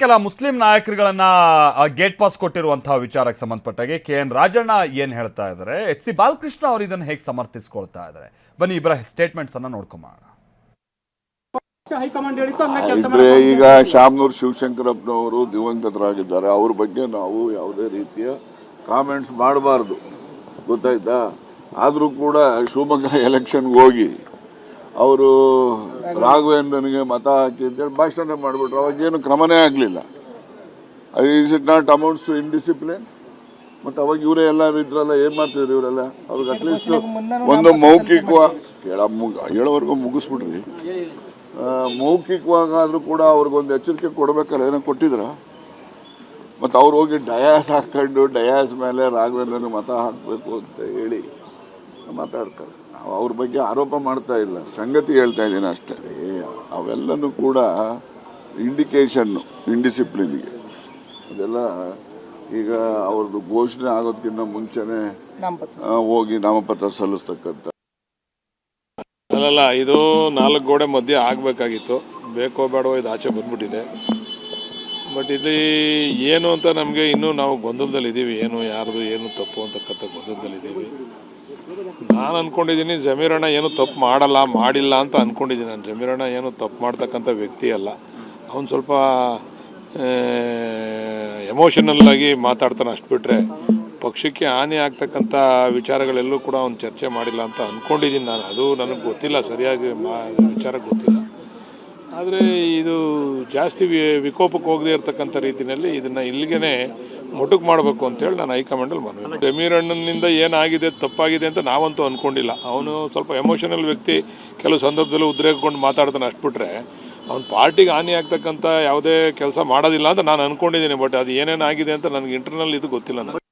ಕೆಲ Muslim ನಾಯಕರುಗಳನ್ನ gate pass ಕೊಟ್ಟಿರುವಂತಹ ವಿಚಾರಕ್ಕೆ ಸಂಬಂಧಪಟ್ಟಾಗೆ KN ರಾಜಣ್ಣ ಏನ್ ಹೇಳ್ತಾ ಇದ್ದಾರೆ, HC ಬಾಲಕೃಷ್ಣ ಅವರು ಇದನ್ನು ಹೇಗೆ ಸಮರ್ಥಿಸಿಕೊಳ್ತಾ ಇದ್ದಾರೆ, ಬನ್ನಿ ಇಬ್ಬರ ಸ್ಟೇಟ್ಮೆಂಟ್ಸ್ ಅನ್ನ ನೋಡ್ಕೊಂಬೋಣ. ಈಗ ಶಾಮನೂರು ಶಿವಶಂಕರಪ್ಪನವರು ದಿವಂಗತರಾಗಿದ್ದಾರೆ. ಅವ್ರ ಬಗ್ಗೆ ನಾವು ಯಾವುದೇ ರೀತಿಯ ಕಾಮೆಂಟ್ಸ್ ಮಾಡಬಾರ್ದು, ಗೊತ್ತಾಯ್ತಾ. ಆದರೂ ಕೂಡ ಶಿವಮೊಗ್ಗ ಎಲೆಕ್ಷನ್ಗೆ ಹೋಗಿ ಅವರು ರಾಘವೇಂದ್ರನಿಗೆ ಮತ ಹಾಕಿ ಅಂತೇಳಿ ಭಾಷಣ ಮಾಡಿಬಿಟ್ರು. ಅವಾಗೇನು ಕ್ರಮನೇ ಆಗಲಿಲ್ಲ. Is it not amounts to indiscipline? ಮತ್ತು ಅವಾಗ ಇವರೇ ಎಲ್ಲರೂ ಇದ್ರಲ್ಲ, ಏನು ಮಾಡ್ತಿದ್ರು ಇವರೆಲ್ಲ? ಅವ್ರಿಗೆ ಅಟ್ಲೀಸ್ಟ್ ಒಂದು ಮೌಖಿಕವಾಗಿ ಹೇಳೋವರೆಗೂ ಮುಗಿಸ್ಬಿಟ್ರಿ. ಮೌಖಿಕವಾಗಾದರೂ ಕೂಡ ಅವ್ರಿಗೊಂದು ಎಚ್ಚರಿಕೆ ಕೊಡಬೇಕಲ್ಲ, ಏನೋ ಕೊಟ್ಟಿದ್ರ? ಮತ್ತು ಅವ್ರು ಹೋಗಿ ಡಯಾಸ್ ಹಾಕೊಂಡು ಡಯಾಸ್ ಮೇಲೆ ರಾಘವೇಂದ್ರನಿಗೆ ಮತ ಹಾಕಬೇಕು ಅಂತ ಹೇಳಿ ಮಾತಾಡ್ತಾರೆ. ನಾವು ಅವ್ರ ಬಗ್ಗೆ ಆರೋಪ ಮಾಡ್ತಾ ಇಲ್ಲ, ಸಂಗತಿ ಹೇಳ್ತಾ ಇದ್ದೀನಿ ಅಷ್ಟೇ. ಅವೆಲ್ಲನೂ ಕೂಡ ಇಂಡಿಕೇಶನ್ನು ಇಂಡಿಸಿಪ್ಲಿನ್ಗೆ. ಅದೆಲ್ಲ ಈಗ ಅವ್ರದ್ದು ಘೋಷಣೆ ಆಗೋದಕ್ಕಿಂತ ಮುಂಚೆನೆ ಹೋಗಿ ನಾಮಪತ್ರ ಸಲ್ಲಿಸ್ತಕ್ಕಂಥ. ಅಲ್ಲಲ್ಲ, ಇದು 4 ಗೋಡೆ ಮಧ್ಯೆ ಆಗಬೇಕಾಗಿತ್ತು. ಬೇಕೋ ಬೇಡವೋ ಇದು ಆಚೆ ಬಂದ್ಬಿಟ್ಟಿದೆ. ಬಟ್ ಇಲ್ಲಿ ಏನು ಅಂತ ನಮಗೆ ಇನ್ನೂ ನಾವು ಗೊಂದಲದಲ್ಲಿದ್ದೀವಿ. ಏನು ಯಾರ್ದು ಏನು ತಪ್ಪು ಅಂತಕ್ಕಂಥ ಗೊಂದಲದಲ್ಲಿದ್ದೀವಿ. ನಾನು ಅಂದ್ಕೊಂಡಿದ್ದೀನಿ ಜಮೀರಣ್ಣ ಏನು ತಪ್ಪು ಮಾಡಿಲ್ಲ ಅಂತ ಅಂದ್ಕೊಂಡಿದ್ದೀನಿ. ನಾನು ಜಮೀರಣ್ಣ ಏನು ತಪ್ಪು ಮಾಡ್ತಕ್ಕಂಥ ವ್ಯಕ್ತಿ ಅಲ್ಲ. ಅವನು ಸ್ವಲ್ಪ ಎಮೋಷನಲ್ ಆಗಿ ಮಾತಾಡ್ತಾನೆ, ಅಷ್ಟು ಬಿಟ್ಟರೆ ಪಕ್ಷಕ್ಕೆ ಹಾನಿ ಆಗ್ತಕ್ಕಂಥ ವಿಚಾರಗಳೆಲ್ಲೂ ಕೂಡ ಅವ್ನು ಚರ್ಚೆ ಮಾಡಿಲ್ಲ ಅಂತ ಅಂದ್ಕೊಂಡಿದ್ದೀನಿ ನಾನು. ಅದು ನನಗೆ ಗೊತ್ತಿಲ್ಲ, ಸರಿಯಾಗಿ ವಿಚಾರ ಗೊತ್ತಿಲ್ಲ. ಆದರೆ ಇದು ಜಾಸ್ತಿ ವಿಕೋಪಕ್ಕೆ ಹೋಗದೇ ಇರತಕ್ಕಂಥ ರೀತಿಯಲ್ಲಿ ಇದನ್ನು ಇಲ್ಲಿಗೆ ಮೊಟಕು ಮಾಡಬೇಕು ಅಂತೇಳಿ ನಾನು ಹೈಕಮಾಂಡಲ್ಲಿ ಮನವಿ. ಜಮೀರಣ್ಣನಿಂದ ಏನಾಗಿದೆ ತಪ್ಪಾಗಿದೆ ಅಂತ ನಾವಂತೂ ಅಂದ್ಕೊಂಡಿಲ್ಲ. ಅವನು ಸ್ವಲ್ಪ ಎಮೋಷನಲ್ ವ್ಯಕ್ತಿ, ಕೆಲವು ಸಂದರ್ಭದಲ್ಲೂ ಉದ್ರೇಕಗೊಂಡು ಮಾತಾಡ್ತಾನೆ, ಅಷ್ಟು ಬಿಟ್ಟರೆ ಅವ್ನು ಪಾರ್ಟಿಗೆ ಹಾನಿ ಆಗ್ತಕ್ಕಂಥ ಯಾವುದೇ ಕೆಲಸ ಮಾಡೋದಿಲ್ಲ ಅಂತ ನಾನು ಅಂದ್ಕೊಂಡಿದ್ದೀನಿ. ಬಟ್ ಅದು ಏನೇನಾಗಿದೆ ಅಂತ ನನಗೆ ಇಂಟರ್ನಲ್ ಇದು ಗೊತ್ತಿಲ್ಲ ನನಗೆ.